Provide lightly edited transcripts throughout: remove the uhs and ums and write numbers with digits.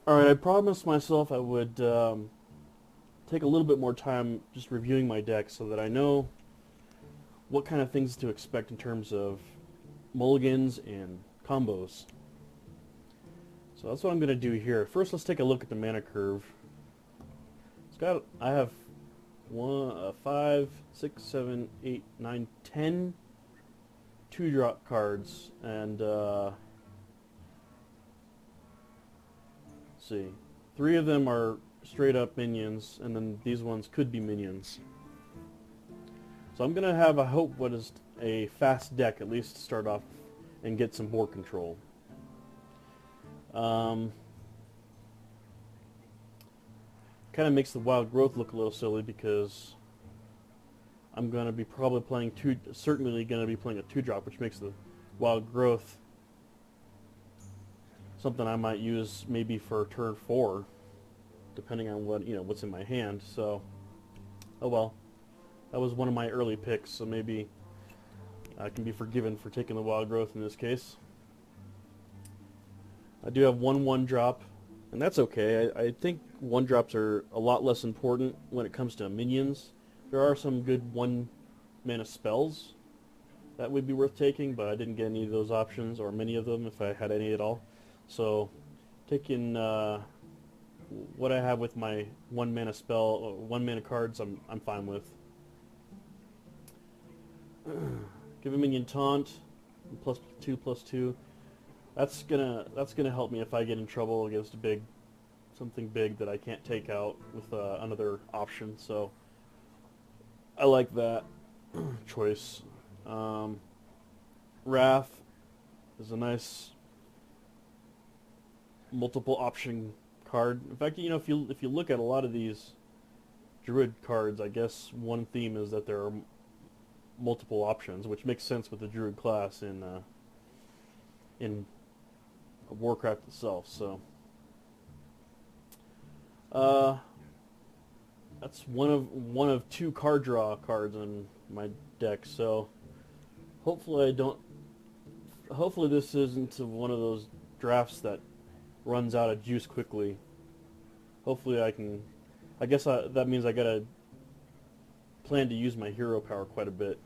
Alright, I promised myself I would take a little bit more time just reviewing my deck so that I know what kind of things to expect in terms of mulligans and combos. So that's what I'm going to do here. First, let's take a look at the mana curve. I have 5, 6, 7, 8, 9, 10 2-drop cards, and let's see, 3 of them are straight up minions, and then these ones could be minions. So I'm going to have, I hope, what is a fast deck, at least to start off and get some board control. Kind of makes the wild growth look a little silly because I'm going to be probably playing certainly going to be playing a 2-drop, which makes the wild growth something I might use maybe for turn 4, depending on what's in my hand. So, oh well, that was one of my early picks, so maybe I can be forgiven for taking the wild growth in this case. I do have 1/1 drop, and that's okay. I think 1-drops are a lot less important when it comes to minions. There are some good 1-mana spells that would be worth taking, but I didn't get any of those options, or many of them if I had any at all. So taking what I have with my 1-mana spell, 1-mana cards, I'm fine with. Give a minion taunt, +2/+2. That's gonna help me if I get in trouble against something big that I can't take out with another option. So I like that choice. Wrath is a nice multiple option card. In fact, if you look at a lot of these druid cards, I guess one theme is that there are multiple options, which makes sense with the druid class in Warcraft itself. So that's one of 2 card draw cards on my deck. So hopefully this isn't one of those drafts that runs out of juice quickly. Hopefully I guess that means I gotta plan to use my hero power quite a bit.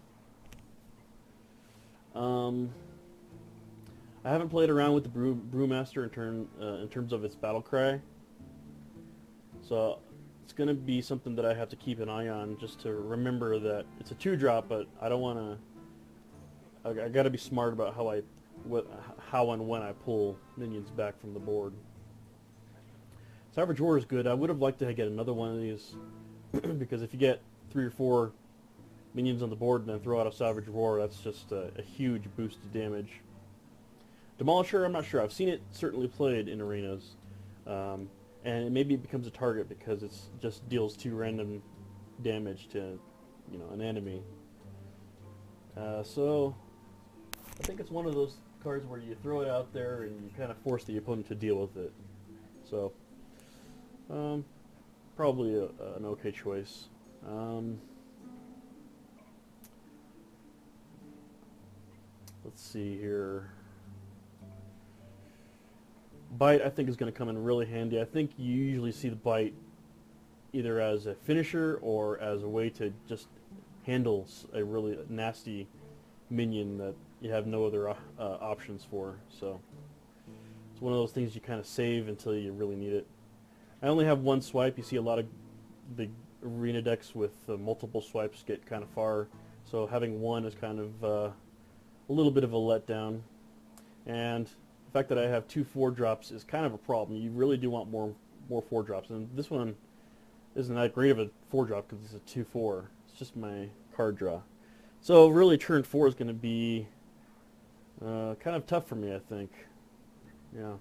I haven't played around with the Brewmaster in terms of its battle cry, so it's going to be something that I have to keep an eye on, just to remember that it's a 2-drop, but I don't want to. I got to be smart about how and when I pull minions back from the board. Savage Roar is good. I would have liked to get another one of these because if you get 3 or 4 minions on the board and then throw out a Savage Roar, that's just a huge boost to damage. Demolisher, I'm not sure. I've seen it certainly played in arenas, and maybe it becomes a target because it just deals 2 random damage to, an enemy. So I think it's one of those cards where you throw it out there and you kind of force the opponent to deal with it. So probably an okay choice. Let's see here. Bite, I think, is going to come in really handy. I think you usually see the Bite either as a finisher or as a way to just handle a really nasty minion that you have no other options for. So it's one of those things you kind of save until you really need it. I only have 1 swipe. You see a lot of big arena decks with multiple swipes get kind of far. So having 1 is kind of a little bit of a letdown. And the fact that I have 2 4-drops is kind of a problem. You really do want more 4-drops, and this one isn't that great of a 4-drop because it's a 2/4. It's just my card draw. So really, turn 4 is going to be kind of tough for me, I think. Yeah.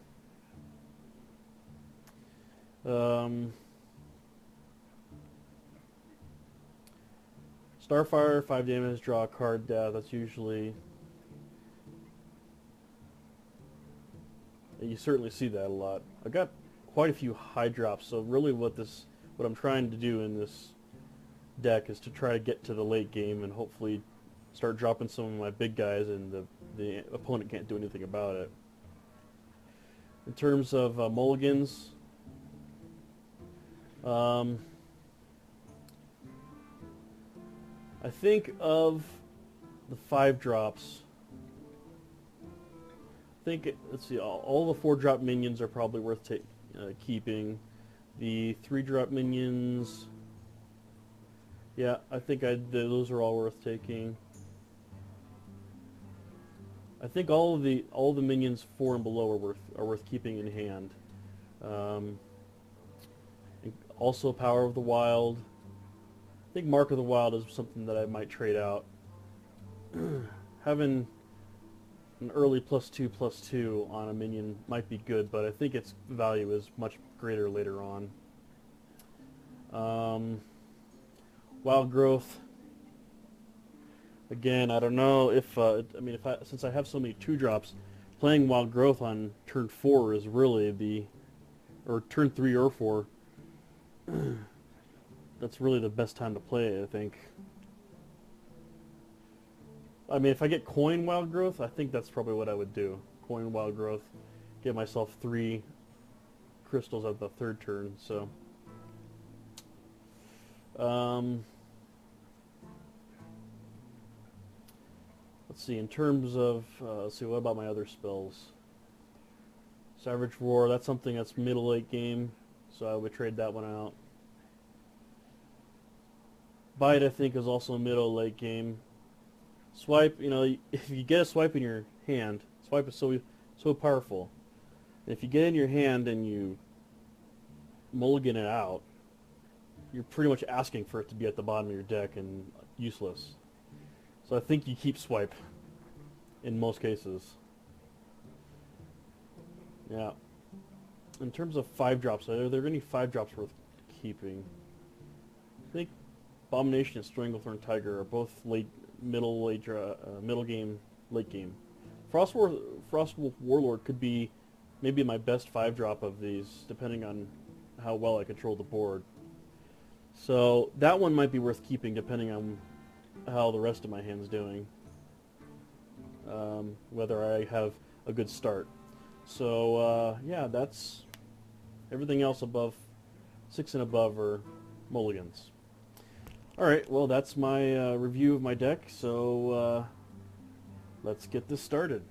Starfire, 5 damage, draw a card. That's usually. You certainly see that a lot. I've got quite a few high drops, so really what I'm trying to do in this deck is to try to get to the late game and hopefully start dropping some of my big guys, and the opponent can't do anything about it. In terms of mulligans, Um, I think of the 5-drops. Let's see, all the 4-drop minions are probably worth keeping. The 3-drop minions, yeah, I think those are all worth taking. I think all the minions 4 and below are worth keeping in hand. And also Power of the Wild. I think Mark of the Wild is something that I might trade out. Having an early +2/+2 on a minion might be good, but I think its value is much greater later on. Wild Growth. Again, I don't know if since I have so many 2-drops, playing Wild Growth on turn 4 is really or turn 3 or 4. That's really the best time to play it, I think. I mean, if I get coin Wild Growth, I think that's probably what I would do. Coin Wild Growth, get myself 3 crystals at the 3rd turn. So, let's see. In terms of, let's see, what about my other spells? Savage Roar. That's something that's middle late game, so I would trade that one out. Bite, I think, is also middle late game. Swipe, if you get a swipe in your hand, swipe is so powerful. And if you get it in your hand and you mulligan it out, you're pretty much asking for it to be at the bottom of your deck and useless. So I think you keep swipe in most cases. Yeah. In terms of 5-drops, are there any 5-drops worth keeping? I think Abomination and Stranglethorn Tiger are both middle game, late game. Frostwolf Warlord could be maybe my best 5-drop of these, depending on how well I control the board. So that one might be worth keeping, depending on how the rest of my hand's doing. Whether I have a good start. So yeah, that's everything else above 6 and above are mulligans. Alright, well that's my review of my deck, so let's get this started.